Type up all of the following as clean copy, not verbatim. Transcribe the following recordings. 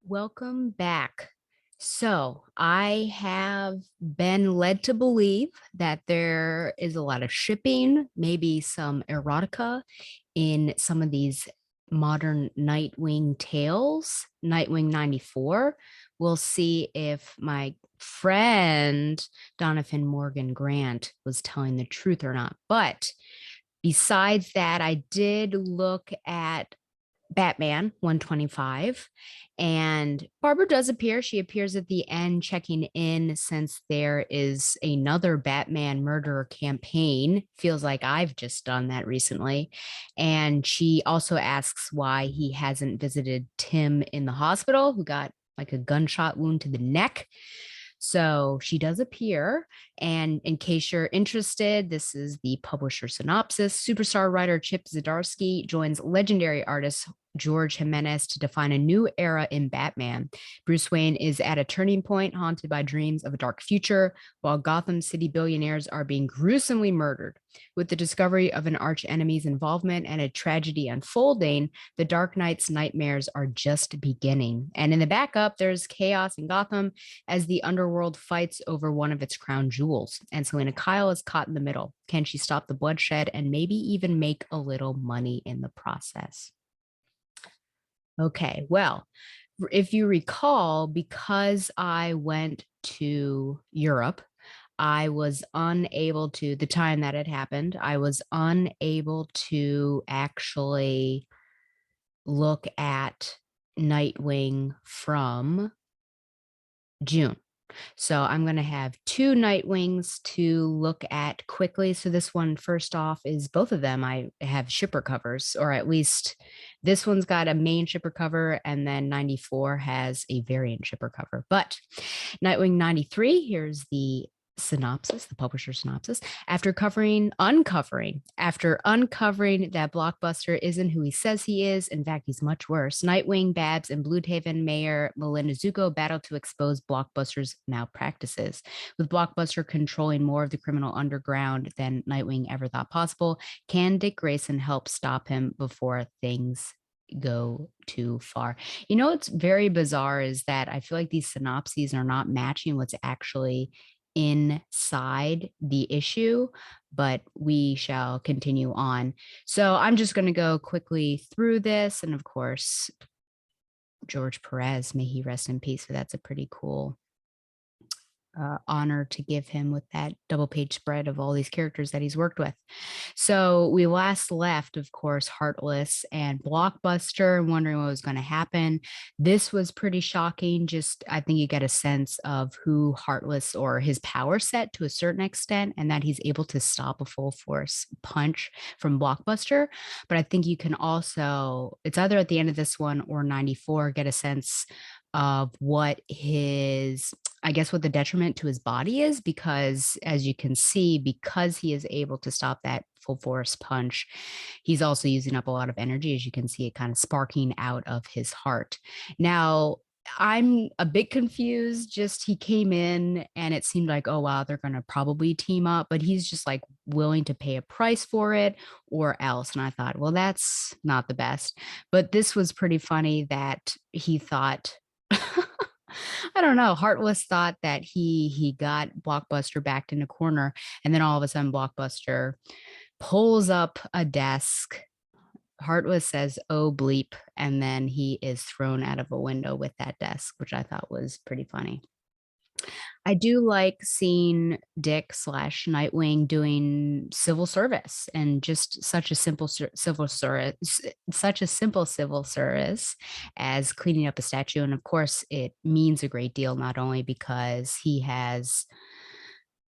Welcome back. So, I have been led to believe that there is a lot of shipping, maybe some erotica in some of these modern Nightwing tales. Nightwing 94. We'll see if my friend Donovan Morgan Grant was telling the truth or not. But besides that, I did look at Batman 125. And Barbara does appear. She appears at the end, checking in since there is another Batman murderer campaign. Feels like I've just done that recently. And she also asks why he hasn't visited Tim in the hospital, who got like a gunshot wound to the neck. So she does appear. And in case you're interested, this is the publisher synopsis. Superstar writer Chip Zdarsky joins legendary artist George Jimenez to define a new era in Batman. Bruce Wayne is at a turning point, haunted by dreams of a dark future, while Gotham City billionaires are being gruesomely murdered. With the discovery of an arch enemy's involvement and a tragedy unfolding, the Dark Knight's nightmares are just beginning. And in the backup, there's chaos in Gotham as the underworld fights over one of its crown jewels. And Selena Kyle is caught in the middle. Can she stop the bloodshed and maybe even make a little money in the process? Okay, well, if you recall, because I went to Europe, I was unable to, the time that it happened, I was unable to actually look at Nightwing from June. So I'm going to have two Nightwings to look at quickly. So this one, first off, is both of them. I have shipper covers, or at least this one's got a main shipper cover, and then 94 has a variant shipper cover. But Nightwing 93, here's the synopsis, the publisher synopsis. After uncovering that Blockbuster isn't who he says he is, in fact, he's much worse. Nightwing, Babs, and Bluehaven Mayor Melinda Zuko battle to expose Blockbuster's malpractices. With Blockbuster controlling more of the criminal underground than Nightwing ever thought possible, can Dick Grayson help stop him before things go too far? You know, what's very bizarre is that I feel like these synopses are not matching what's actually inside the issue, but we shall continue on. So I'm just going to go quickly through this. And of course, George Perez, may he rest in peace. So that's a pretty cool honor to give him with that double page spread of all these characters that he's worked with. So we last left, of course, Heartless and Blockbuster and wondering what was going to happen. This was pretty shocking. Just, I think you get a sense of who Heartless, or his power set to a certain extent, and that he's able to stop a full force punch from Blockbuster. But I think you can also, it's either at the end of this one or 94, get a sense of what his, I guess, what the detriment to his body is, because as you can see, because he is able to stop that full force punch, he's also using up a lot of energy, as you can see it kind of sparking out of his heart. Now, I'm a bit confused. Just, he came in and it seemed like, oh wow, they're going to probably team up, but he's just like willing to pay a price for it or else. And I thought, well, that's not the best. But this was pretty funny that he thought, I don't know. Heartless thought that he got Blockbuster backed in a corner, and then all of a sudden Blockbuster pulls up a desk. Heartless says, "Oh bleep," and then he is thrown out of a window with that desk, which I thought was pretty funny. I do like seeing Dick slash Nightwing doing civil service, and just such a simple civil service, such a simple civil service as cleaning up a statue. And of course, it means a great deal, not only because he has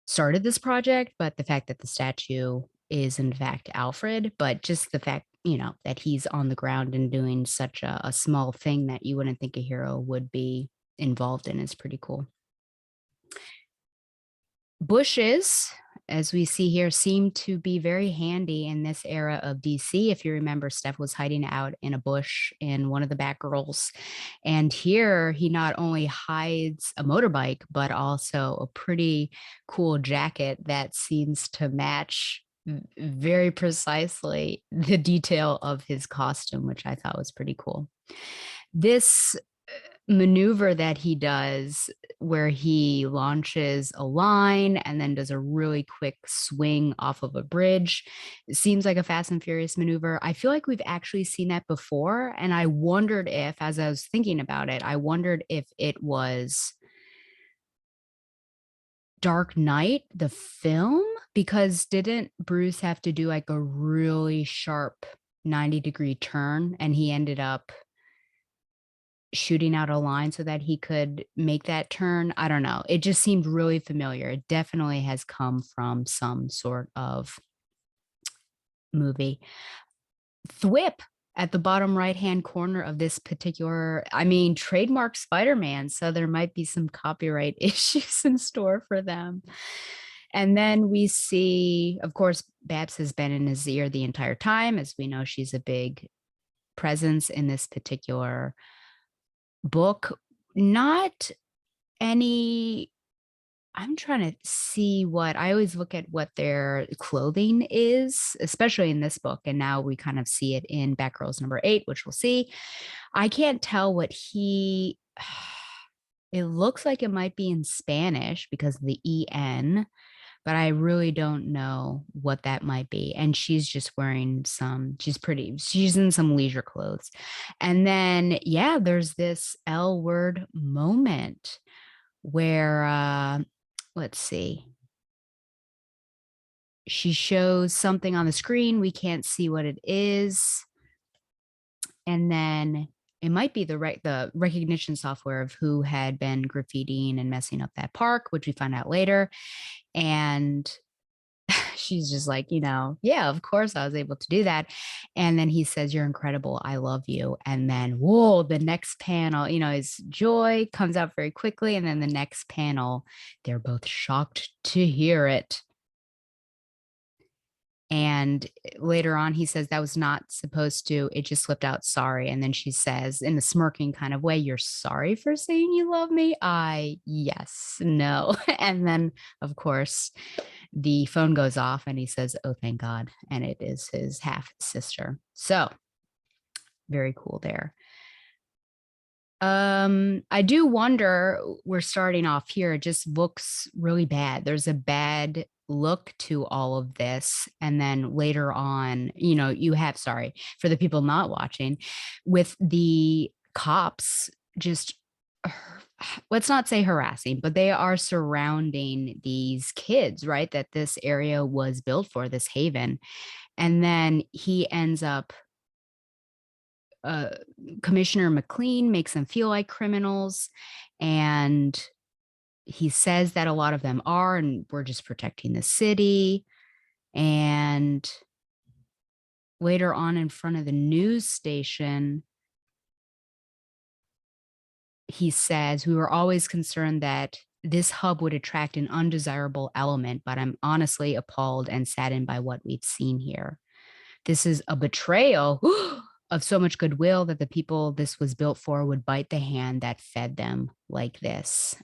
started this project, but the fact that the statue is in fact Alfred, but just the fact, that he's on the ground and doing such a small thing that you wouldn't think a hero would be involved in is pretty cool. Bushes, as we see here, seem to be very handy in this era of DC. If you remember, Steph was hiding out in a bush in one of the Batgirls. And here he not only hides a motorbike, but also a pretty cool jacket that seems to match very precisely the detail of his costume, which I thought was pretty cool. This maneuver that he does where he launches a line and then does a really quick swing off of a bridge. It seems like a Fast and Furious maneuver. I feel like we've actually seen that before. And I wondered if, as I was thinking about it, I wondered if it was Dark Knight, the film, because didn't Bruce have to do like a really sharp 90-degree turn and he ended up shooting out a line so that he could make that turn? I don't know. It just seemed really familiar. It definitely has come from some sort of movie. Thwip at the bottom right hand corner of this particular, I mean, trademark Spider-Man. So there might be some copyright issues in store for them. And then we see, of course, Babs has been in his ear the entire time. As we know, she's a big presence in this particular book. Not any, I'm trying to see what, I always look at what their clothing is, especially in this book. And now we kind of see it in Batgirl's #8, which we'll see. I can't tell what he, it looks like it might be in Spanish because of the EN, but I really don't know what that might be. And she's just wearing some, she's in some leisure clothes. And then, yeah, there's this L word moment where, let's see, she shows something on the screen. We can't see what it is. And then it might be the recognition software of who had been graffitiing and messing up that park, which we find out later. And she's just like, yeah, of course I was able to do that. And then he says, "You're incredible. I love you." And then, whoa, the next panel, his joy comes out very quickly. And then the next panel, they're both shocked to hear it. And later on, he says, "That was not supposed to, it just slipped out. Sorry." And then she says, in a smirking kind of way, "You're sorry for saying you love me?" Yes, no. And then, of course, the phone goes off and he says, "Oh, thank God." And it is his half sister. So very cool there. I do wonder, we're starting off here, it just looks really bad. There's a bad look to all of this. And then later on, you have, sorry, for the people not watching, with the cops just, let's not say harassing, but they are surrounding these kids, right? That this area was built for, this haven. And then he ends up, Commissioner McLean makes them feel like criminals. And he says that a lot of them are, and we're just protecting the city. And later on, in front of the news station, he says, "We were always concerned that this hub would attract an undesirable element, but I'm honestly appalled and saddened by what we've seen here. This is a betrayal of so much goodwill that the people this was built for would bite the hand that fed them like this."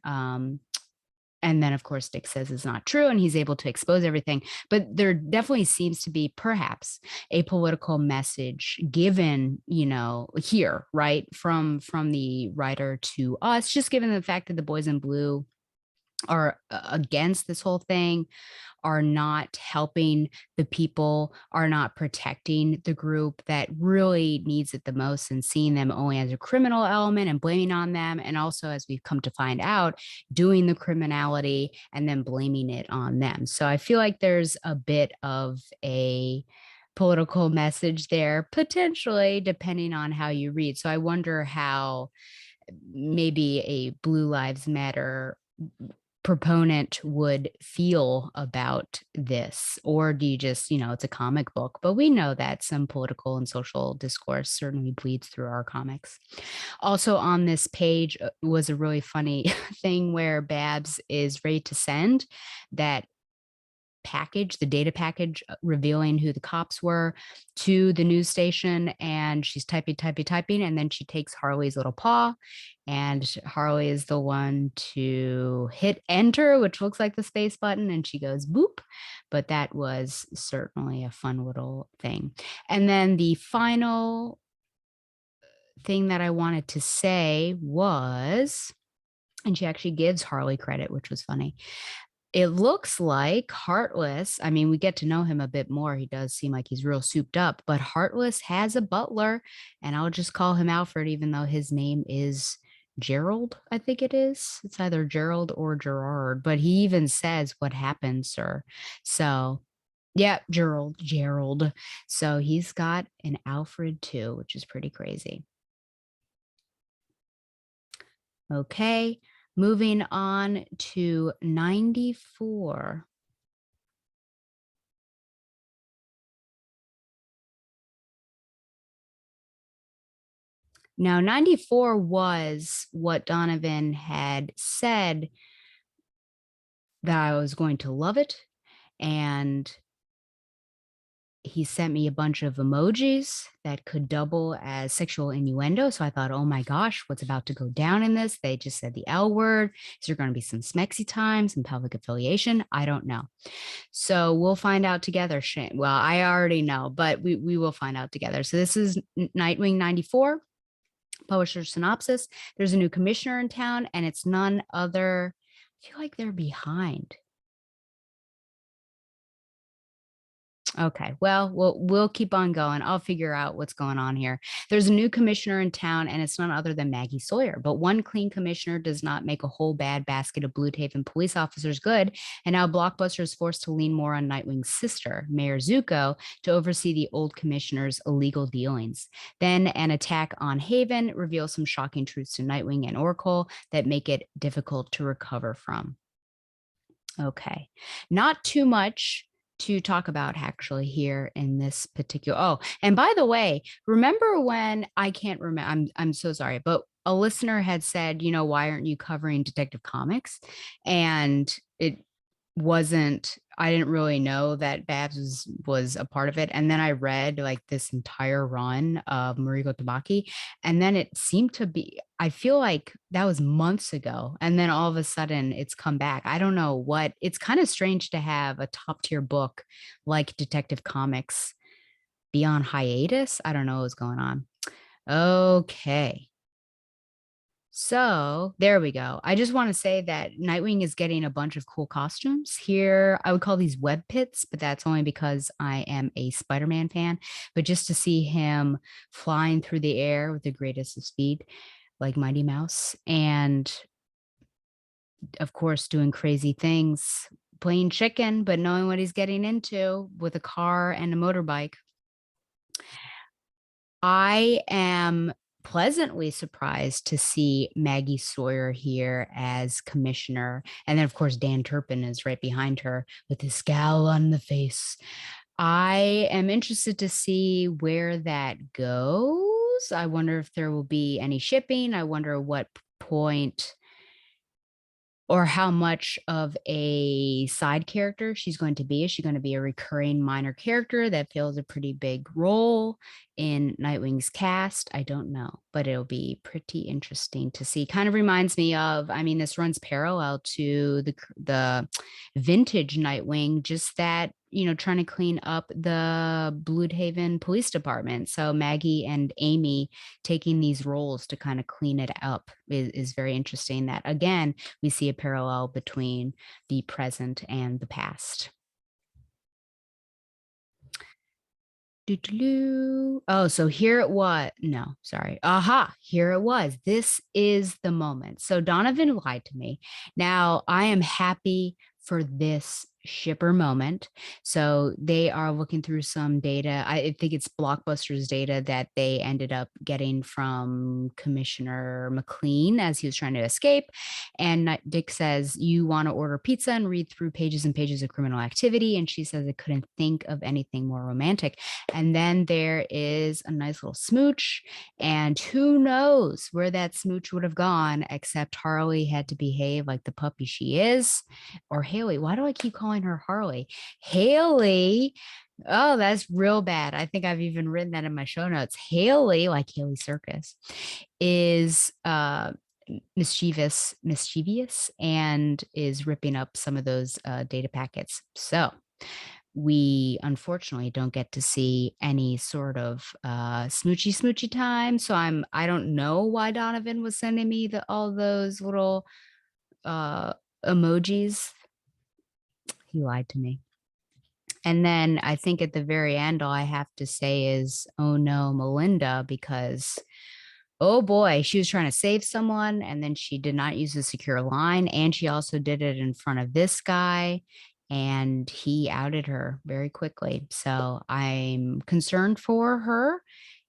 And then, of course, Dick says it's not true, and he's able to expose everything. But there definitely seems to be perhaps a political message given, here, right, from the writer to us, just given the fact that the boys in blue are against this whole thing, are not helping the people, are not protecting the group that really needs it the most, and seeing them only as a criminal element and blaming on them. And also, as we've come to find out, doing the criminality and then blaming it on them. So I feel like there's a bit of a political message there, potentially, depending on how you read. So I wonder how maybe a Blue Lives Matter proponent would feel about this. Or do you just, it's a comic book, but we know that some political and social discourse certainly bleeds through our comics. Also on this page was a really funny thing where Babs is ready to send that package, the data package revealing who the cops were, to the news station. And she's typing. And then she takes Harley's little paw, and Harley is the one to hit enter, which looks like the space button. And she goes boop. But that was certainly a fun little thing. And then the final thing that I wanted to say was, and she actually gives Harley credit, which was funny. It looks like Heartless, I mean, we get to know him a bit more. He does seem like he's real souped up, but Heartless has a butler, and I'll just call him Alfred, even though his name is Gerald, I think it is. It's either Gerald or Gerard, but he even says, "What happened, sir?" So, yeah, Gerald. So he's got an Alfred too, which is pretty crazy. Okay, moving on to 94. Now, 94 was what Donovan had said that I was going to love it. And he sent me a bunch of emojis that could double as sexual innuendo. So I thought, oh my gosh, what's about to go down in this? They just said the L word. Is there going to be some smexy time, some pelvic affiliation? I don't know. So we'll find out together. Well, I already know, but we will find out together. So this is Nightwing 94. Publisher synopsis. There's a new commissioner in town, and it's none other. I feel like they're behind. Okay, well, we'll keep on going. I'll figure out what's going on here. There's a new commissioner in town, and it's none other than Maggie Sawyer. But one clean commissioner does not make a whole bad basket of Blue Haven police officers good. And now Blockbuster is forced to lean more on Nightwing's sister, Mayor Zuko, to oversee the old commissioner's illegal dealings. Then an attack on Haven reveals some shocking truths to Nightwing and Oracle that make it difficult to recover from. Okay, not too much to talk about actually here in this particular. Oh, and by the way, remember when I can't remember? I'm so sorry, but a listener had said, why aren't you covering Detective Comics? And it wasn't. I didn't really know that Babs was a part of it, and then I read like this entire run of Mariko Tabaki, and then it seemed to be. I feel like that was months ago, and then all of a sudden it's come back. I don't know what. It's kind of strange to have a top tier book like Detective Comics be on hiatus. I don't know what's going on. Okay. So there we go. I just want to say that Nightwing is getting a bunch of cool costumes here. I would call these web pits, but that's only because I am a Spider-Man fan. But just to see him flying through the air with the greatest of speed, like Mighty Mouse, and of course, doing crazy things, playing chicken, but knowing what he's getting into with a car and a motorbike. I am pleasantly surprised to see Maggie Sawyer here as commissioner. And then, of course, Dan Turpin is right behind her with his scowl on the face. I am interested to see where that goes. I wonder if there will be any shipping. I wonder what point or how much of a side character she's going to be. Is she going to be a recurring minor character that fills a pretty big role in Nightwing's cast? I don't know, but it'll be pretty interesting to see. Kind of reminds me of, I mean, this runs parallel to the vintage Nightwing, just that, trying to clean up the Bloodhaven Police Department. So Maggie and Amy taking these roles to kind of clean it up is very interesting. That again, we see a parallel between the present and the past. Oh, so here it was. No, sorry. Aha, here it was. This is the moment. So Donovan lied to me. Now I am happy for this shipper moment. So they are looking through some data. I think it's Blockbuster's data that they ended up getting from Commissioner McLean as he was trying to escape. And Dick says, you want to order pizza and read through pages and pages of criminal activity. And she says, I couldn't think of anything more romantic. And then there is a nice little smooch. And who knows where that smooch would have gone, except Harley had to behave like the puppy she is. Or Haley. Why do I keep calling her Harley? Haley. Oh, that's real bad. I think I've even written that in my show notes. Haley, like Haley Circus, is mischievous and is ripping up some of those data packets. So we unfortunately don't get to see any sort of smoochy smoochy time. So I don't know why Donovan was sending me all those little uh emojis. He lied to me. And then I think at the very end, all I have to say is, oh no, Melinda, because oh boy, she was trying to save someone and then she did not use a secure line. And she also did it in front of this guy and he outed her very quickly. So I'm concerned for her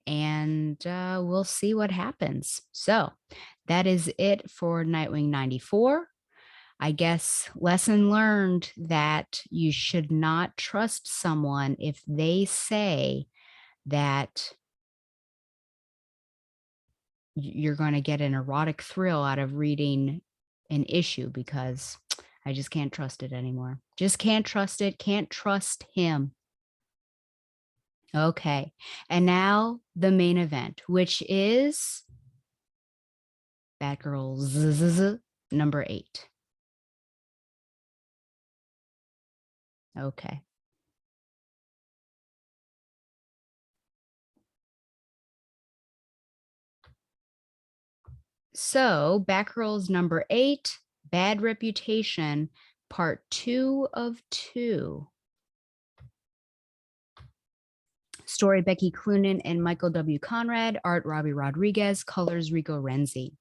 and we'll see what happens. So that is it for Nightwing 94. I guess lesson learned that you should not trust someone if they say that you're going to get an erotic thrill out of reading an issue, because I just can't trust it anymore. Just can't trust it. Can't trust him. Okay. And now the main event, which is Batgirlsss number 8. Okay. So, Batgirl's number 8, Bad Reputation, part 2 of 2. Story Becky Cloonan and Michael W. Conrad, art Robbie Rodriguez, colors Rico Renzi.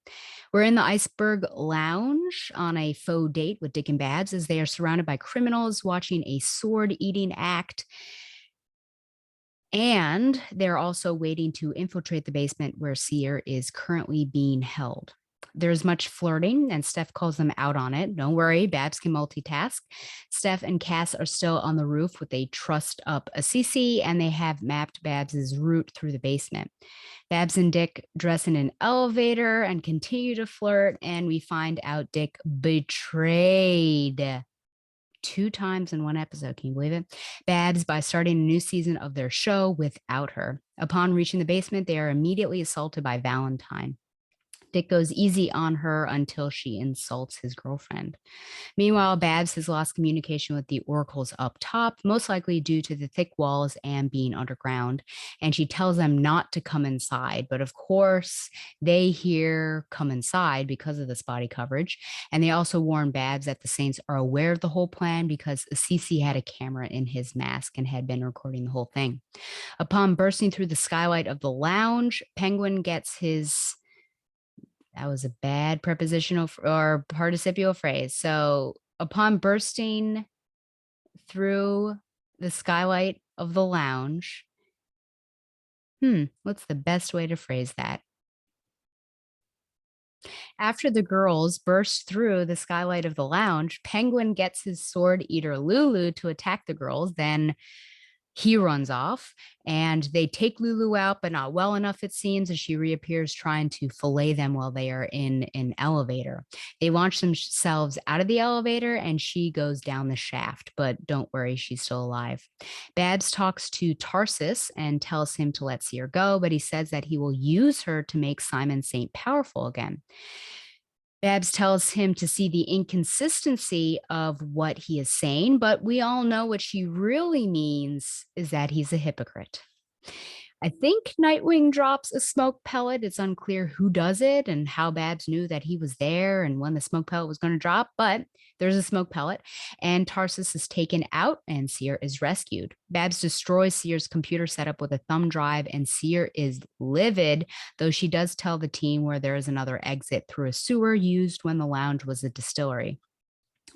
We're in the Iceberg Lounge on a faux date with Dick and Babs as they are surrounded by criminals watching a sword-eating act. And they're also waiting to infiltrate the basement where Seer is currently being held. There's much flirting, and Steph calls them out on it. Don't worry, Babs can multitask. Steph and Cass are still on the roof with a trussed up Assisi, and they have mapped Babs's route through the basement. Babs and Dick dress in an elevator and continue to flirt, and we find out Dick betrayed 2 times in one episode. Can you believe it? Babs by starting a new season of their show without her. Upon reaching the basement, they are immediately assaulted by Valentine. Dick goes easy on her until she insults his girlfriend. Meanwhile, Babs has lost communication with the oracles up top, most likely due to the thick walls and being underground. And she tells them not to come inside. But of course, they hear come inside because of the spotty coverage. And they also warn Babs that the Saints are aware of the whole plan because Assisi had a camera in his mask and had been recording the whole thing. Upon bursting through the skylight of the lounge, Penguin gets his that was a bad prepositional or participial phrase. So upon bursting through the skylight of the lounge, what's the best way to phrase that? After the girls burst through the skylight of the lounge, Penguin gets his sword eater Lulu to attack the girls. Then he runs off and they take Lulu out, but not well enough, it seems, as she reappears trying to fillet them while they are in an elevator. They launch themselves out of the elevator and she goes down the shaft, but don't worry, she's still alive. Babs talks to Tarsus and tells him to let Seer go, but he says that he will use her to make Simon Saint powerful again. Babs tells him to see the inconsistency of what he is saying, but we all know what she really means is that he's a hypocrite. I think Nightwing drops a smoke pellet. It's unclear who does it and how Babs knew that he was there and when the smoke pellet was going to drop, but there's a smoke pellet and Tarsus is taken out and Seer is rescued. Babs destroys Seer's computer setup with a thumb drive and Seer is livid, though she does tell the team where there is another exit through a sewer used when the lounge was a distillery.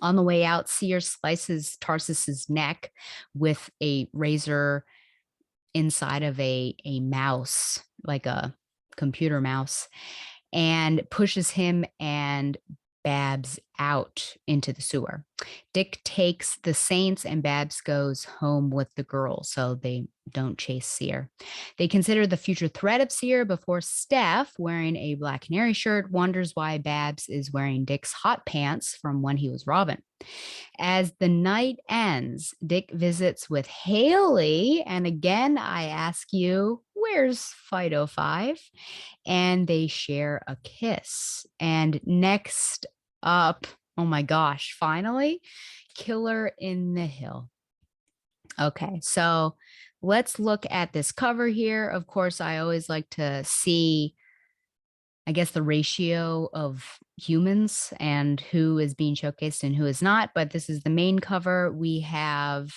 On the way out, Seer slices Tarsus's neck with a razor inside of a mouse, like a computer mouse, and pushes him and Babs out into the sewer. Dick takes the Saints and Babs goes home with the girls, so they don't chase Seer. They consider the future threat of Seer before Steph, wearing a Black Canary shirt, wonders why Babs is wearing Dick's hot pants from when he was Robin. As the night ends, Dick visits with Haley. And again, I ask you, where's Fido 5? And they share a kiss. And next up, oh my gosh, finally, Killer in the Hill. Okay, so let's look at this cover here. Of course, I always like to see, I guess, the ratio of humans and who is being showcased and who is not. But this is the main cover. We have,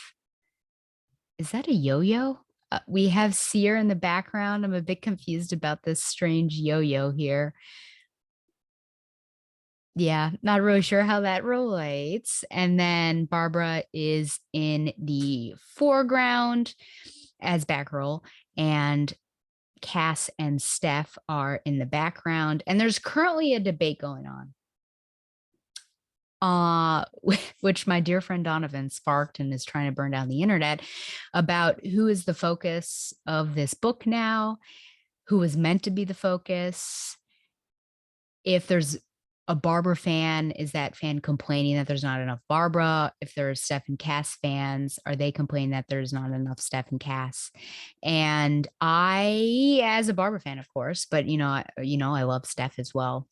is that a yo-yo? We have Seer in the background. I'm a bit confused about this strange yo-yo here. Yeah, not really sure how that relates. And then Barbara is in the foreground as Batgirl, and Cass and Steph are in the background. And there's currently a debate going on, which my dear friend Donovan sparked and is trying to burn down the internet, about who is the focus of this book now, who was meant to be the focus. If there's a Barbara fan, is that fan complaining that there's not enough Barbara? If there's Steph and Cass fans, are they complaining that there's not enough Steph and Cass? And I, as a Barbara fan, of course, but I love Steph as well.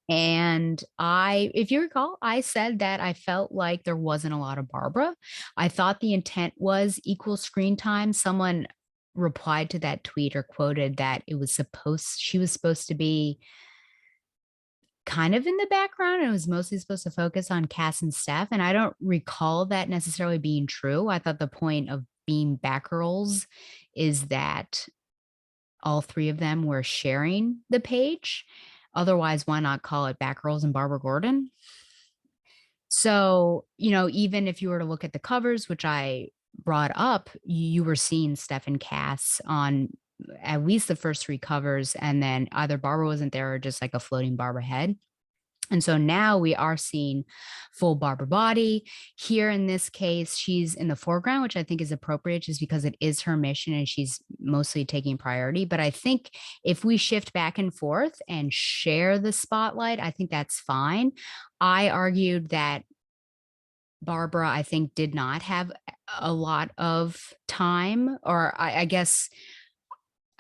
And if you recall, I said that I felt like there wasn't a lot of Barbara. I thought the intent was equal screen time. Someone replied to that tweet or quoted that she was supposed to be kind of in the background and it was mostly supposed to focus on Cass and Steph. And I don't recall that necessarily being true. I thought the point of being Batgirls is that all three of them were sharing the page. Otherwise, why not call it Batgirls and Barbara Gordon? So, even if you were to look at the covers, which I brought up, you were seeing Steph and Cass on at least the first three covers, and then either Barbara wasn't there or just like a floating Barbara head. And so now we are seeing full Barbara body. Here in this case, she's in the foreground, which I think is appropriate just because it is her mission and she's mostly taking priority. But I think if we shift back and forth and share the spotlight, I think that's fine. I argued that Barbara, I think, did not have a lot of time, or I guess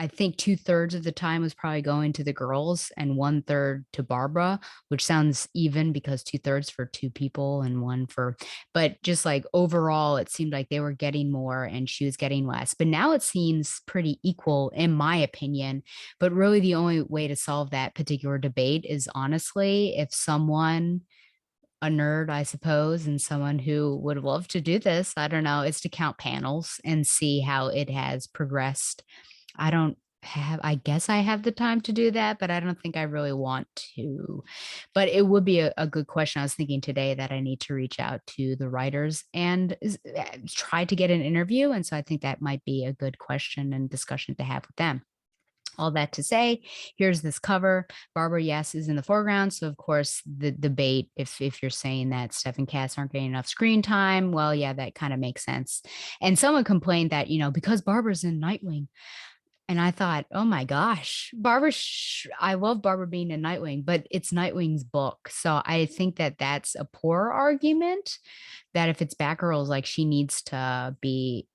I think 2/3 of the time was probably going to the girls and 1/3 to Barbara, which sounds even because 2/3 for two people and one for, but just like overall, it seemed like they were getting more and she was getting less. But now it seems pretty equal, in my opinion. But really, the only way to solve that particular debate is honestly, if someone, a nerd, I suppose, and someone who would love to do this, I don't know, is to count panels and see how it has progressed. I guess I have the time to do that, but I don't think I really want to. But it would be a good question. I was thinking today that I need to reach out to the writers and try to get an interview. And so I think that might be a good question and discussion to have with them. All that to say, here's this cover. Barbara, yes, is in the foreground. So of course the debate, if you're saying that Steph and Cass aren't getting enough screen time, well, yeah, that kind of makes sense. And someone complained that, because Barbara's in Nightwing. And I thought, oh my gosh, I love Barbara being in Nightwing, but it's Nightwing's book. So I think that that's a poor argument, that if it's Batgirls, like she needs to be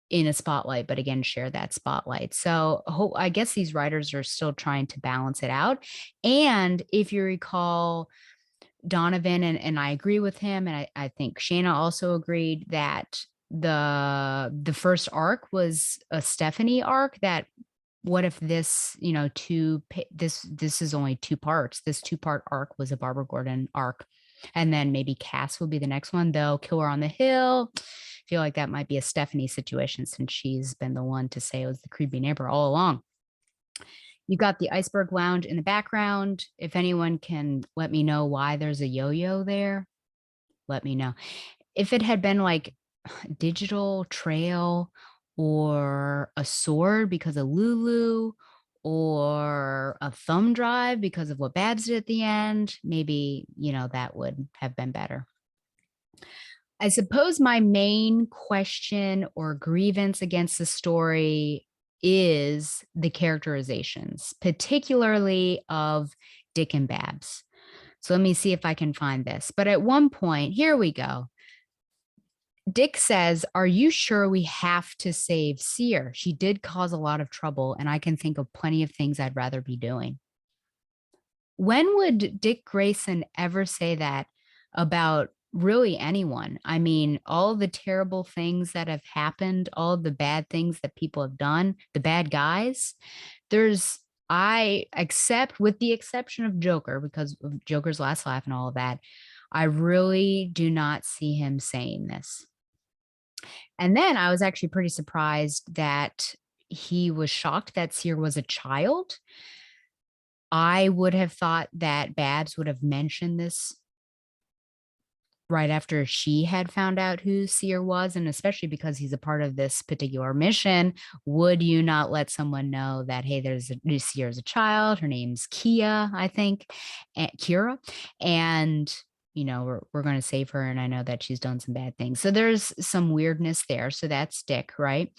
in a spotlight, but again, share that spotlight. So I guess these writers are still trying to balance it out. And if you recall, Donovan, and I agree with him, and I think Shayna also agreed that the first arc was a Stephanie arc. That what if this, this is only two parts. This two-part arc was a Barbara Gordon arc, and then maybe Cass will be the next one. They'll kill her on the hill. Feel like that might be a Stephanie situation since she's been the one to say it was the creepy neighbor all along. You got the Iceberg Lounge in the background. If anyone can let me know why there's a yo-yo there, let me know. If it had been like digital trail or a sword because of Lulu or a thumb drive because of what Babs did at the end, maybe, that would have been better. I suppose my main question or grievance against the story is the characterizations, particularly of Dick and Babs. So let me see if I can find this. But at one point, here we go. Dick says, "Are you sure we have to save Seer? She did cause a lot of trouble, and I can think of plenty of things I'd rather be doing." When would Dick Grayson ever say that about really anyone. I mean, all the terrible things that have happened, all the bad things that people have done, the bad guys, there's I accept with the exception of Joker because of Joker's last laugh and all of that, I really do not see him saying this. And then I was actually pretty surprised that he was shocked that Seer was a child. I would have thought that Babs would have mentioned this right after she had found out who Seer was, and especially because he's a part of this particular mission, would you not let someone know that, hey, there's a Seer as a child, her name's Kia, I think, and Kira, and we're going to save her, and I know that she's done some bad things. So there's some weirdness there. So that's Dick, right?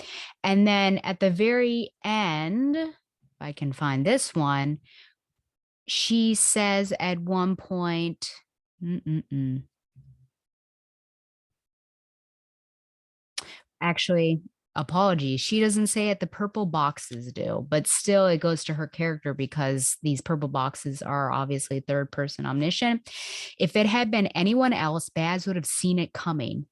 And then at the very end, if I can find this one, she says at one point, actually, apologies. She doesn't say it, the purple boxes do, but still it goes to her character because these purple boxes are obviously third person omniscient. If it had been anyone else, Baz would have seen it coming.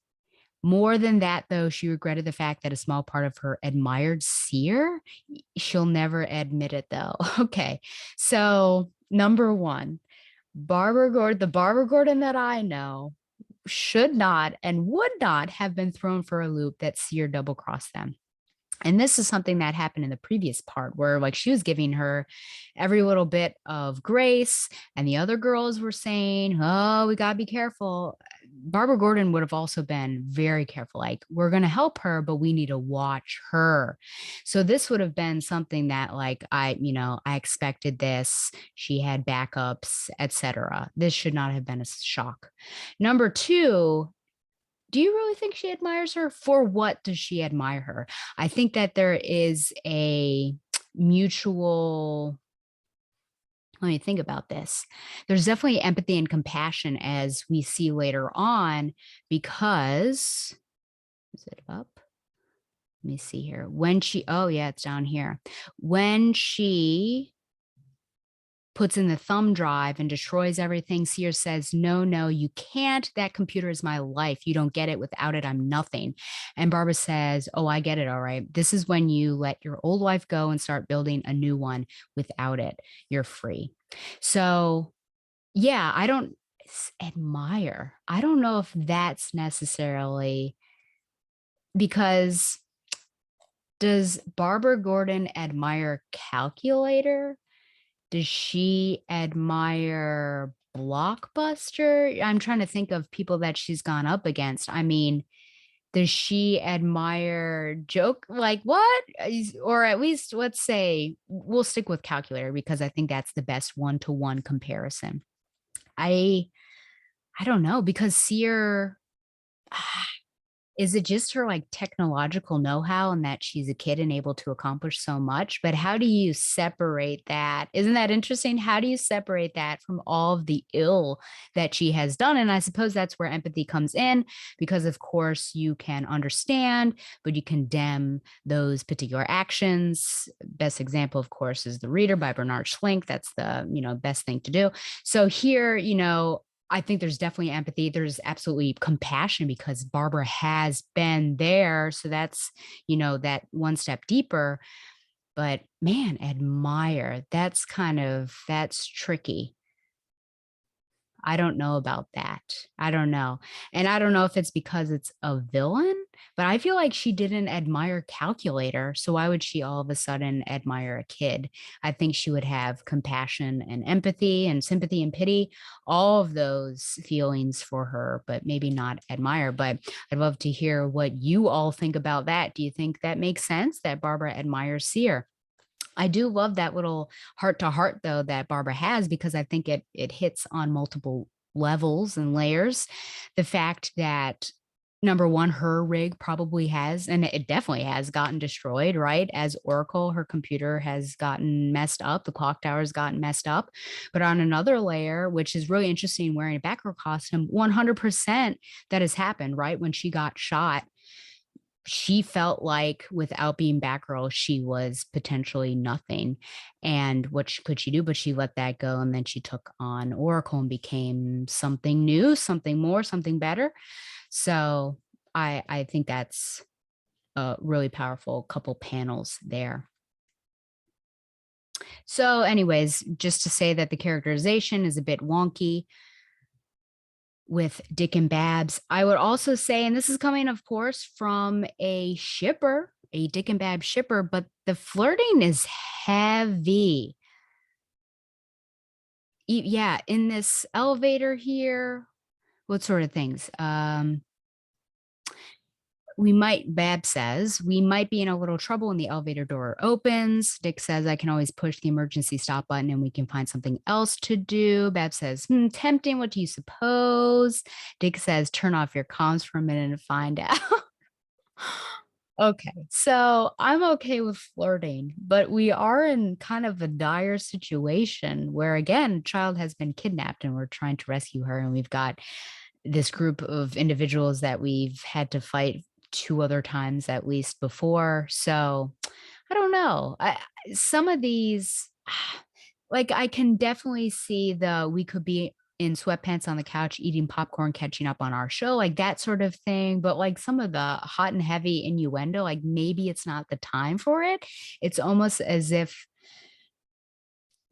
More than that, though, she regretted the fact that a small part of her admired Seer. She'll never admit it, though. Okay. So, number one, the Barbara Gordon that I know should not and would not have been thrown for a loop that Seer double crossed them. And this is something that happened in the previous part where like she was giving her every little bit of grace and the other girls were saying, oh, we got to be careful. Barbara Gordon would have also been very careful. Like, we're going to help her, but we need to watch her. So this would have been something that like I expected this. She had backups, etc. This should not have been a shock. Number two, do you really think she admires her? For what does she admire her? I think that there is a mutual. Let me think about this. There's definitely empathy and compassion as we see later on, because is it up? Let me see here. Oh yeah, it's down here. When she puts in the thumb drive and destroys everything, Sears says, no, you can't. That computer is my life. You don't get it. Without it, I'm nothing. And Barbara says, oh, I get it. All right. This is when you let your old life go and start building a new one. Without it, you're free. So, yeah, I don't admire. I don't know if that's necessarily because does Barbara Gordon admire Calculator? Does she admire Blockbuster? I'm trying to think of people that she's gone up against. I mean, does she admire Joke? Like what? Or at least let's say we'll stick with Calculator because I think that's the best one-to-one comparison. I I don't know because Seer is it just her like technological know-how and that she's a kid and able to accomplish so much? But how do you separate that? Isn't that interesting? How do you separate that from all of the ill that she has done? And I suppose that's where empathy comes in, because of course you can understand, but you condemn those particular actions. Best example, of course, is The Reader by Bernard Schlink. That's the, best thing to do. So here, I think there's definitely empathy. There's absolutely compassion because Barbara has been there. So that's, that one step deeper. But man, admire. That's tricky. I don't know about that. I don't know. And I don't know if it's because it's a villain, but I feel like she didn't admire Calculator. So why would she all of a sudden admire a kid? I think she would have compassion and empathy and sympathy and pity, all of those feelings for her, but maybe not admire. But I'd love to hear what you all think about that. Do you think that makes sense that Barbara admires Seer? I do love that little heart to heart though that Barbara has, because I think it hits on multiple levels and layers. The fact that number one, her rig probably has, and it definitely has gotten destroyed, right? As Oracle, her computer has gotten messed up, the clock tower has gotten messed up. But on another layer, which is really interesting, wearing a Batgirl costume, 100% that has happened, right? When she got shot, she felt like without being Batgirl, she was potentially nothing. And what could she do? But she let that go. And then she took on Oracle and became something new, something more, something better. So I think that's a really powerful couple panels there. So, anyways, just to say that the characterization is a bit wonky with Dick and Babs. I would also say, and this is coming, of course, from a shipper, a Dick and Babs shipper, but the flirting is heavy. Yeah, in this elevator here, what sort of things? Babs says, we might be in a little trouble when the elevator door opens. Dick says, I can always push the emergency stop button and we can find something else to do. Babs says, tempting. What do you suppose? Dick says, turn off your comms for a minute and find out. Okay, so I'm okay with flirting, but we are in kind of a dire situation where, again, a child has been kidnapped and we're trying to rescue her. And we've got this group of individuals that we've had to fight two other times at least before. So I don't know. Some of these, like I can definitely see we could be in sweatpants on the couch eating popcorn, catching up on our show, like that sort of thing. But like some of the hot and heavy innuendo, like maybe it's not the time for it. It's almost as if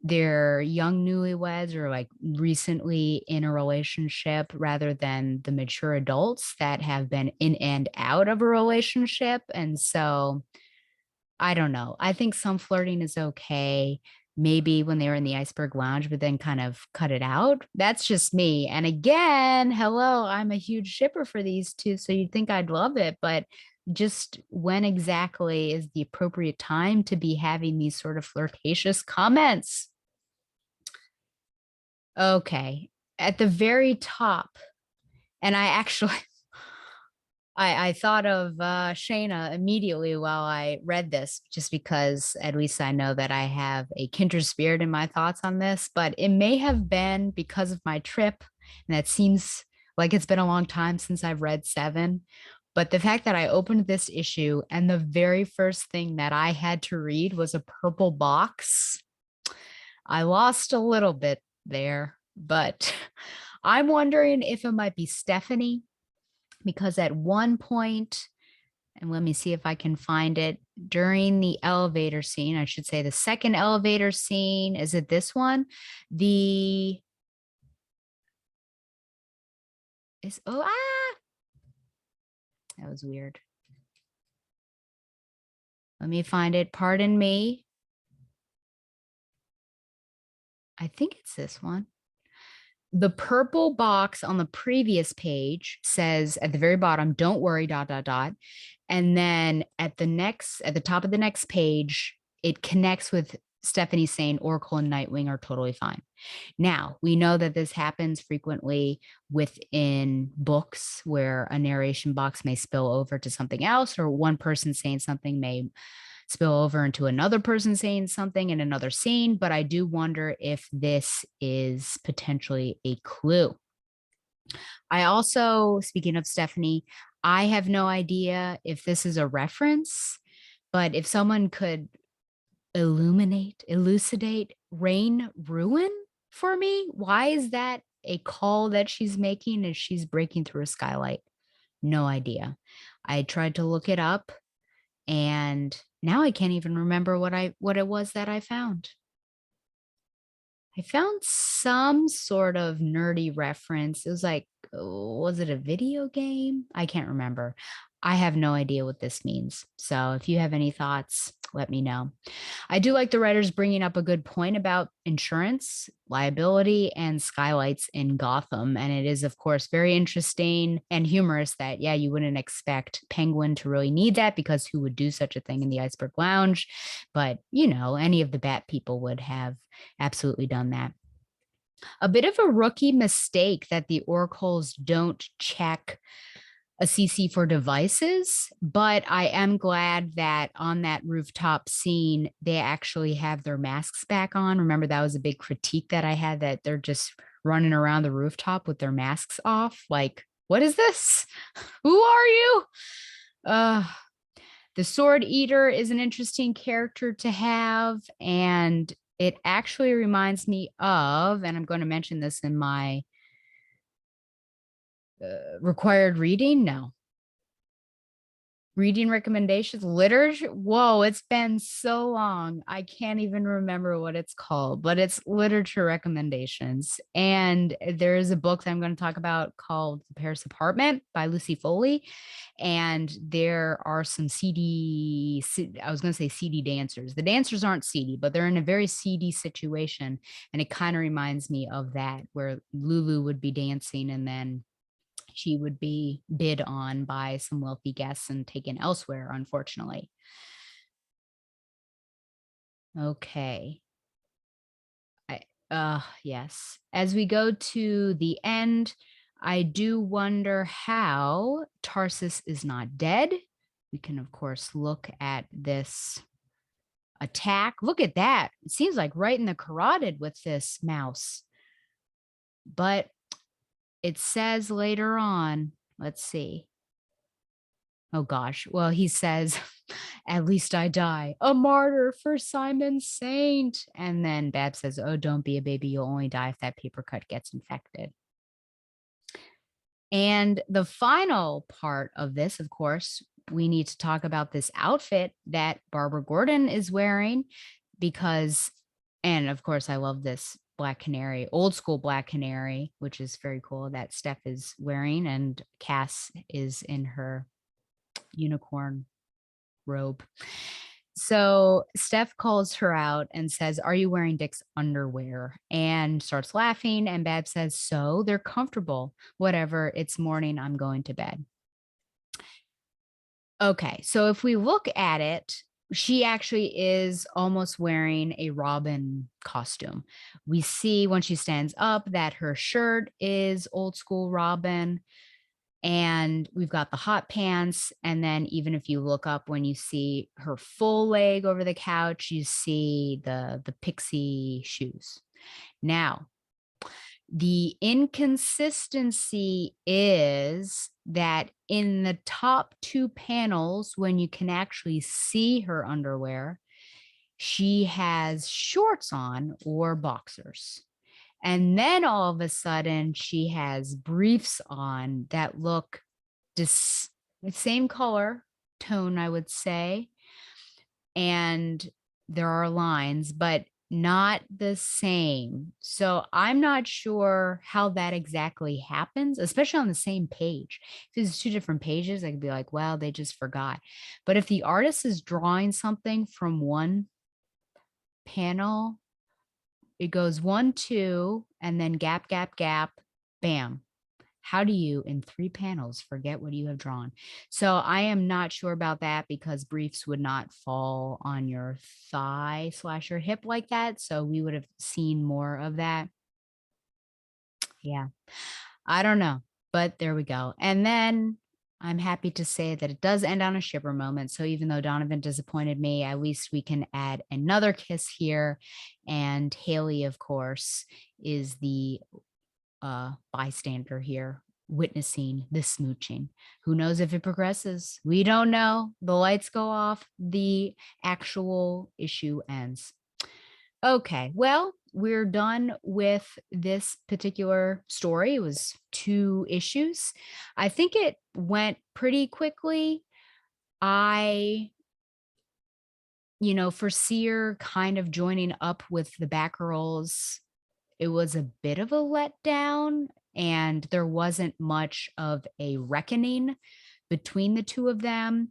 they're young newlyweds or like recently in a relationship rather than the mature adults that have been in and out of a relationship. And so I don't know. I think some flirting is okay. Maybe when they were in the iceberg lounge, but then kind of cut it out. That's just me. And again, hello, I'm a huge shipper for these two. So you'd think I'd love it, but just when exactly is the appropriate time to be having these sort of flirtatious comments? Okay. At the very top, and I actually I thought of Shayna immediately while I read this, just because at least I know that I have a kindred spirit in my thoughts on this, but it may have been because of my trip, and that seems like it's been a long time since I've read 7. But the fact that I opened this issue and the very first thing that I had to read was a purple box, I lost a little bit there, but I'm wondering if it might be Stephanie, because at one point, and let me see if I can find it, during the elevator scene, I should say the second elevator scene, is it this one? That was weird. Let me find it. Pardon me. I think it's this one. The purple box on the previous page says at the very bottom, don't worry, ... And then at the top of the next page, it connects with Stephanie saying Oracle and Nightwing are totally fine. Now, we know that this happens frequently within books where a narration box may spill over to something else, or one person saying something may spill over into another person saying something in another scene. But I do wonder if this is potentially a clue. I also, speaking of Stephanie, I have no idea if this is a reference, but if someone could elucidate Rain Ruin for me, why is that a call that she's making as she's breaking through a skylight? No idea. I tried to look it up and now I can't even remember what it was that I found. I found some sort of nerdy reference. It was like, was it a video game? I can't remember. I have no idea what this means. So if you have any thoughts, let me know. I do like the writers bringing up a good point about insurance, liability, and skylights in Gotham. And it is, of course, very interesting and humorous that, yeah, you wouldn't expect Penguin to really need that, because who would do such a thing in the Iceberg Lounge? But, any of the Bat people would have absolutely done that. A bit of a rookie mistake that the oracles don't check a CC for devices, but I am glad that on that rooftop scene, they actually have their masks back on. Remember, that was a big critique that I had, that they're just running around the rooftop with their masks off. Like, what is this? Who are you? Uh, the Sword Eater is an interesting character to have, and it actually reminds me of, and I'm going to mention this in my required reading. No, reading recommendations, literature. Whoa, it's been so long. I can't even remember what it's called, but it's literature recommendations. And there is a book that I'm going to talk about called The Paris Apartment by Lucy Foley. And there are some I was going to say CD dancers. The dancers aren't CD, but they're in a very CD situation. And it kind of reminds me of that, where Lulu would be dancing and then she would be bid on by some wealthy guests and taken elsewhere, unfortunately. Okay. Yes. As we go to the end, I do wonder how Tarsus is not dead. We can, of course, look at this attack. Look at that. It seems like right in the carotid with this mouse. But it says later on, let's see. Oh gosh. Well, he says, at least I die, a martyr for Simon Saint. And then Bab says, oh, don't be a baby. You'll only die if that paper cut gets infected. And the final part of this, of course, we need to talk about this outfit that Barbara Gordon is wearing because, and of course, I love this Black Canary, old school Black Canary, which is very cool that Steph is wearing, and Cass is in her unicorn robe. So Steph calls her out and says, are you wearing Dick's underwear? And starts laughing. And Bab says, so they're comfortable. Whatever. It's morning. I'm going to bed. Okay. So if we look at it, she actually is almost wearing a Robin costume. We see when she stands up that her shirt is old school Robin. And we've got the hot pants. And then even if you look up, when you see her full leg over the couch, you see the pixie shoes. Now, the inconsistency is that in the top two panels, when you can actually see her underwear, she has shorts on or boxers. And then all of a sudden, she has briefs on that look the same color tone, I would say. And there are lines, but not the same. So I'm not sure how that exactly happens, especially on the same page. If it's two different pages, I could be like, well, they just forgot. But if the artist is drawing something from one panel, it goes 1, 2, and then gap, gap, gap, bam. How do you, in 3 panels, forget what you have drawn? So I am not sure about that because briefs would not fall on your thigh / your hip like that. So we would have seen more of that. Yeah, I don't know, but there we go. And then I'm happy to say that it does end on a shipper moment. So even though Donovan disappointed me, at least we can add another kiss here. And Haley, of course, is the bystander here, witnessing the smooching. Who knows if it progresses? We don't know. The lights go off, the actual issue ends. Okay, well, we're done with this particular story. It was 2 issues. I think it went pretty quickly. I, for Seer kind of joining up with the Batgirls, it was a bit of a letdown, and there wasn't much of a reckoning between the two of them.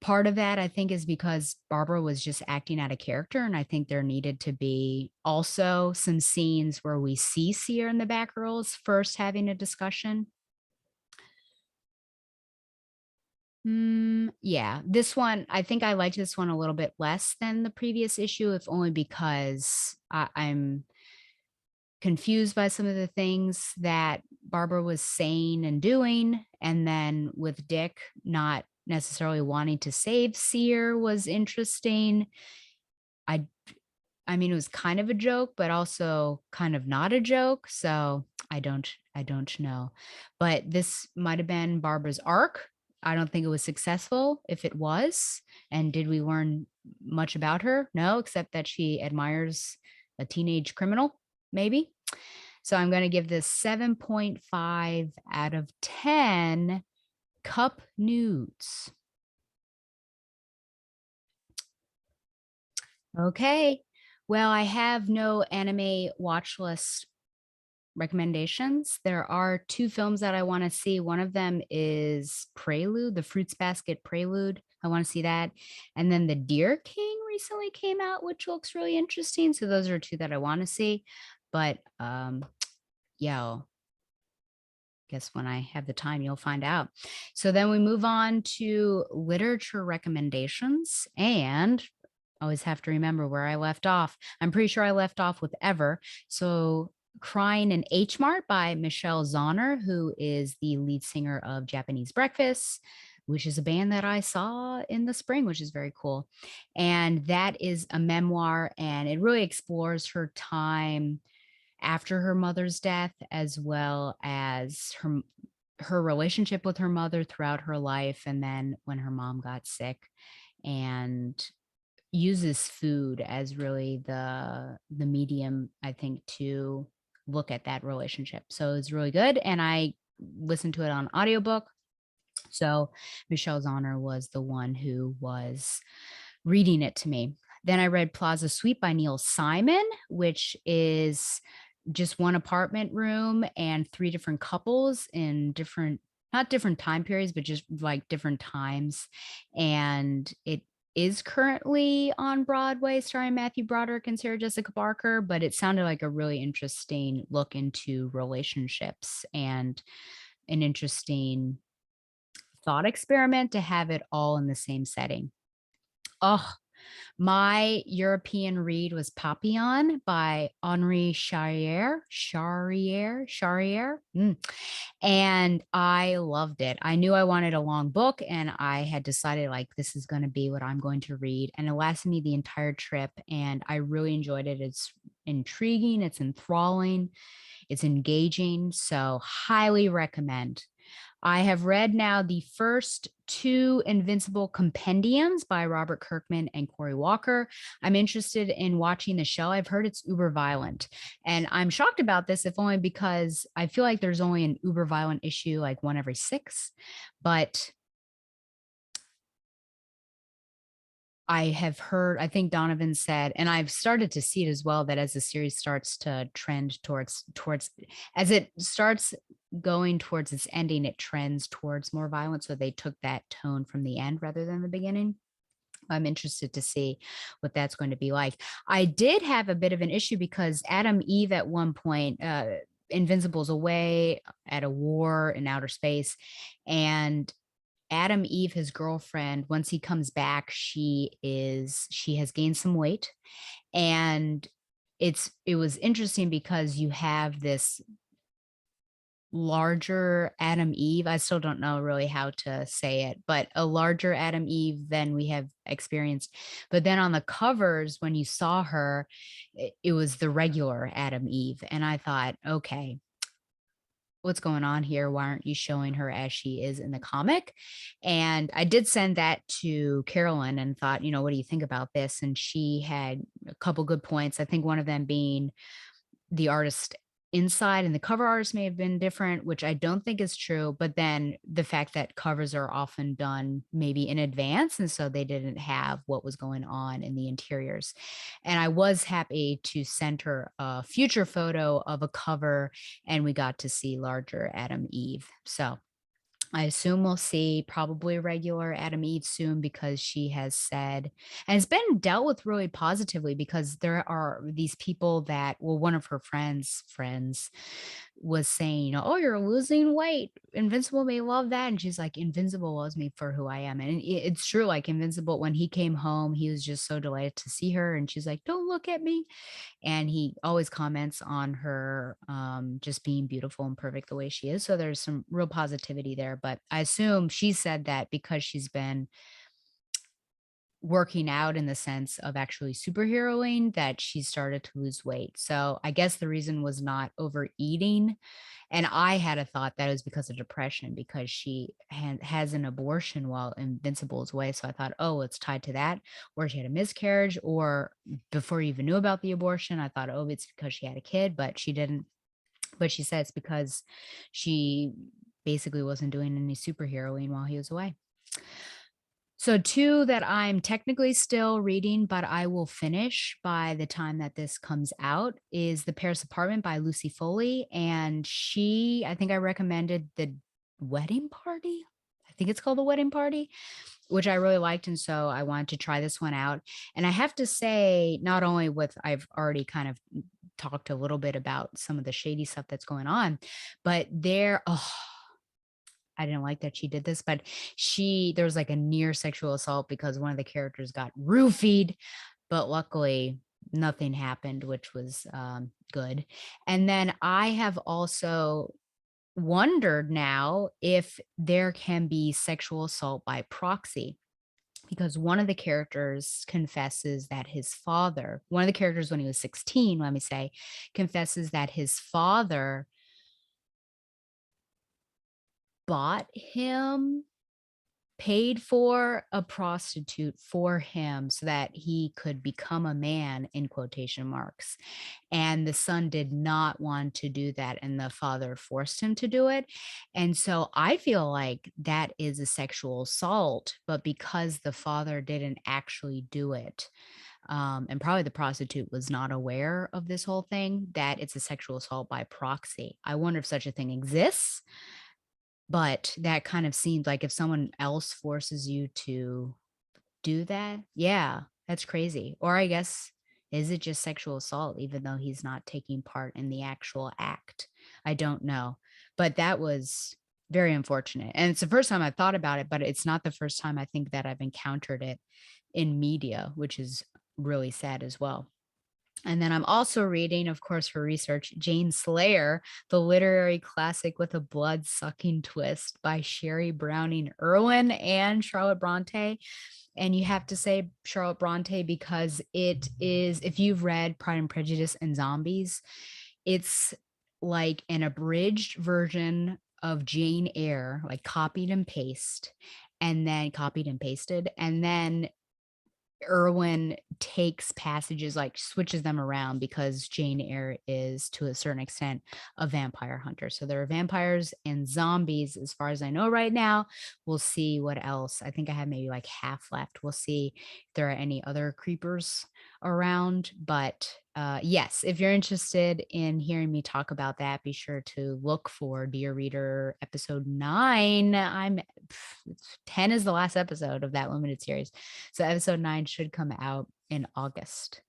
Part of that, I think, is because Barbara was just acting out of character, and I think there needed to be also some scenes where we see Seer and the Batgirls first having a discussion. Yeah, this one, I think I liked this one a little bit less than the previous issue, if only because I'm confused by some of the things that Barbara was saying and doing. And then with Dick not necessarily wanting to save Seer was interesting. I mean, it was kind of a joke, but also kind of not a joke. So I don't know. But this might have been Barbara's arc. I don't think it was successful if it was. And did we learn much about her? No, except that she admires a teenage criminal, maybe. So I'm going to give this 7.5 out of 10 cup nudes. Okay. Well, I have no anime watch list recommendations. There are two films that I want to see. One of them is Prelude, the Fruits Basket Prelude. I want to see that. And then The Deer King recently came out, which looks really interesting. So those are two that I want to see. But yeah, I'll guess when I have the time, you'll find out. So then we move on to literature recommendations. And always have to remember where I left off. I'm pretty sure I left off with Ever. So Crying in H Mart by Michelle Zauner, who is the lead singer of Japanese Breakfast, which is a band that I saw in the spring, which is very cool. And that is a memoir, and it really explores her time after her mother's death, as well as her relationship with her mother throughout her life, and then when her mom got sick, and uses food as really the medium, I think, to look at that relationship. So it's really good. And I listened to it on audiobook. So Michelle Zauner was the one who was reading it to me. Then I read Plaza Suite by Neil Simon, which is just one apartment room and three different couples in different, not different time periods, but just like different times. And it is currently on Broadway, starring Matthew Broderick and Sarah Jessica Parker, but it sounded like a really interesting look into relationships and an interesting thought experiment to have it all in the same setting. Oh, my European read was Papillon by Henri Charrière. And I loved it. I knew I wanted a long book, and I had decided like this is going to be what I'm going to read. And it lasted me the entire trip, and I really enjoyed it. It's intriguing, it's enthralling, it's engaging. So highly recommend. I have read now the first two Invincible compendiums by Robert Kirkman and Corey Walker. I'm interested in watching the show. I've heard it's uber violent, and I'm shocked about this, if only because I feel like there's only an uber violent issue like one every six. But I have heard, I think Donovan said, and I've started to see it as well, that as the series starts to trend towards as it starts going towards its ending, it trends towards more violence. So they took that tone from the end rather than the beginning. I'm interested to see what that's going to be like. I did have a bit of an issue because Adam Eve at one point, Invincible's away at a war in outer space, and Adam Eve, his girlfriend, once he comes back, she has gained some weight. And it was interesting because you have this larger Adam Eve. I still don't know really how to say it, but a larger Adam Eve than we have experienced. But then on the covers, when you saw her, it was the regular Adam Eve. And I thought, okay, what's going on here? Why aren't you showing her as she is in the comic? And I did send that to Carolyn and thought, what do you think about this? And she had a couple good points. I think one of them being the artist inside and the cover artist may have been different, which I don't think is true. But then the fact that covers are often done maybe in advance, and so they didn't have what was going on in the interiors. And I was happy to send her a future photo of a cover, and we got to see larger Adam Eve. So I assume we'll see probably regular Adam Eve soon, because she has said, and it's been dealt with really positively, because there are these people that, well, one of her friends was saying, oh, you're losing weight. Invincible may love that. And she's like, Invincible loves me for who I am. And it's true. Like Invincible, when he came home, he was just so delighted to see her. And she's like, don't look at me. And he always comments on her just being beautiful and perfect the way she is. So there's some real positivity there. But I assume she said that because she's been working out in the sense of actually superheroing that she started to lose weight. So I guess the reason was not overeating. And I had a thought that it was because of depression because she has an abortion while Invincible is away. So I thought, oh, it's tied to that, or she had a miscarriage, or before you even knew about the abortion, I thought, oh, it's because she had a kid, but she didn't. But she said it's because she basically wasn't doing any superheroing while he was away. So, two that I'm technically still reading, but I will finish by the time that this comes out is The Paris Apartment by Lucy Foley. And I think I recommended The Wedding Party. I think it's called The Wedding Party, which I really liked. And so I wanted to try this one out. And I have to say, not only I've already kind of talked a little bit about some of the shady stuff that's going on, but I didn't like that she did this, but there was like a near sexual assault because one of the characters got roofied, but luckily nothing happened, which was good. And then I have also wondered now if there can be sexual assault by proxy because one of the characters confesses that one of the characters when he was 16, let me say, confesses that his father bought him paid for a prostitute for him so that he could become a man in quotation marks. And the son did not want to do that. And the father forced him to do it. And so I feel like that is a sexual assault, but because the father didn't actually do it, and probably the prostitute was not aware of this whole thing, that it's a sexual assault by proxy. I wonder if such a thing exists. But that kind of seems like if someone else forces you to do that, yeah, that's crazy. Or I guess, is it just sexual assault even though he's not taking part in the actual act? I don't know. But that was very unfortunate. And it's the first time I've thought about it, but it's not the first time I think that I've encountered it in media, which is really sad as well. And then I'm also reading, of course, for research, Jane Slayer, the literary classic with a blood-sucking twist by Sherry Browning Irwin and Charlotte Bronte. And you have to say Charlotte Bronte because it is, if you've read Pride and Prejudice and Zombies, it's like an abridged version of Jane Eyre, like copied and pasted, and then Irwin takes passages, like switches them around because Jane Eyre is to a certain extent a vampire hunter. So there are vampires and zombies, as far as I know right now. We'll see what else. I think I have maybe like half left. We'll see if there are any other creepers around. But yes, if you're interested in hearing me talk about that, be sure to look for Dear Reader episode 9. 10 is the last episode of that limited series. So episode 9 should come out in August.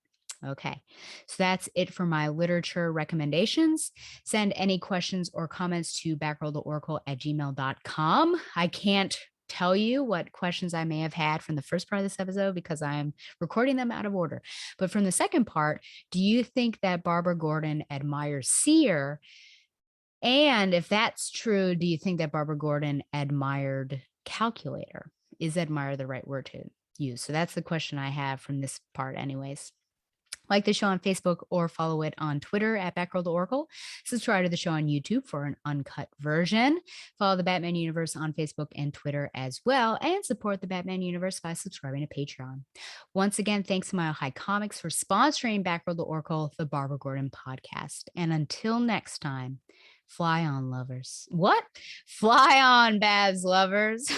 Okay, so that's it for my literature recommendations. Send any questions or comments to backrolltheoracle@gmail.com. I can't tell you what questions I may have had from the first part of this episode because I'm recording them out of order. But from the second part, do you think that Barbara Gordon admires Seer? And if that's true, do you think that Barbara Gordon admired Calculator? Is admire the right word to use? So that's the question I have from this part anyways. Like the show on Facebook or follow it on Twitter at Batgirl the Oracle. Subscribe to the show on YouTube for an uncut version. Follow the Batman Universe on Facebook and Twitter as well. And support the Batman Universe by subscribing to Patreon. Once again, thanks to Mile High Comics for sponsoring Batgirl the Oracle, the Barbara Gordon podcast. And until next time, fly on, lovers. What? Fly on, Babs lovers.